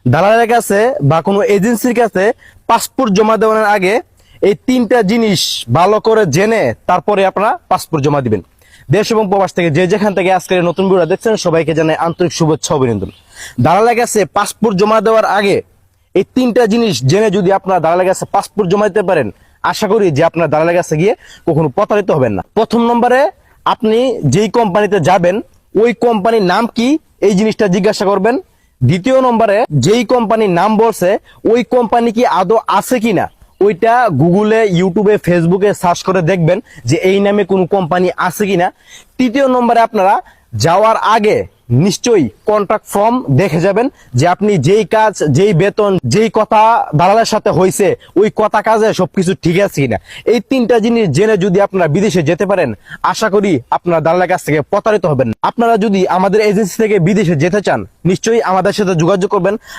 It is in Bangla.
দালালের কাছে বা কোনো এজেন্সির কাছে পাসপোর্ট জমা দেওয়ার আগে এই তিনটা জিনিস ভালো করে জেনে তারপরে আপনারা পাসপোর্ট জমা দিবেন। দেশ এবং প্রবাস থেকে যে যেখান থেকে আজকের এই নতুন ভিডিও দেখছেন সবাইকে জানাই আন্তরিক শুভেচ্ছা অভিনন্দন। দালালের কাছে পাসপোর্ট জমা দেওয়ার আগে এই তিনটা জিনিস জেনে যদি আপনারা দালালের কাছে পাসপোর্ট জমা দিতে পারেন, আশা করি যে আপনার দালালের কাছে গিয়ে কখনো প্রতারিত হবেন না। প্রথম নম্বরে আপনি যেই কোম্পানিতে যাবেন ওই কোম্পানির নাম কি এই জিনিসটা জিজ্ঞাসা করবেন। দ্বিতীয় নম্বরে যেই কোম্পানির নাম বলছে ওই কোম্পানি কি আদৌ আছে কিনা ওইটা গুগলে, ইউটিউবে, ফেসবুকে সার্চ করে দেখবেন যে এই নামে কোনো কোম্পানি আছে কিনা। তৃতীয় নম্বরে আপনারা যাওয়ার আগে নিশ্চয়ই কন্ট্রাক্ট ফর্ম দেখে যাবেন যে আপনি যেই কাজ, যেই বেতন, যেই কথা দালালের সাথে হয়েছে ওই কথা কাজে সবকিছু ঠিক আছে কিনা। এই তিনটা জিনিস জেনে যদি আপনারা বিদেশে যেতে পারেন, আশা করি আপনারা দালালের কাছ থেকে প্রতারিত হবেন না। আপনারা যদি আমাদের এজেন্সি থেকে বিদেশে যেতে চান নিশ্চয়ই আমাদের সাথে যোগাযোগ করবেন।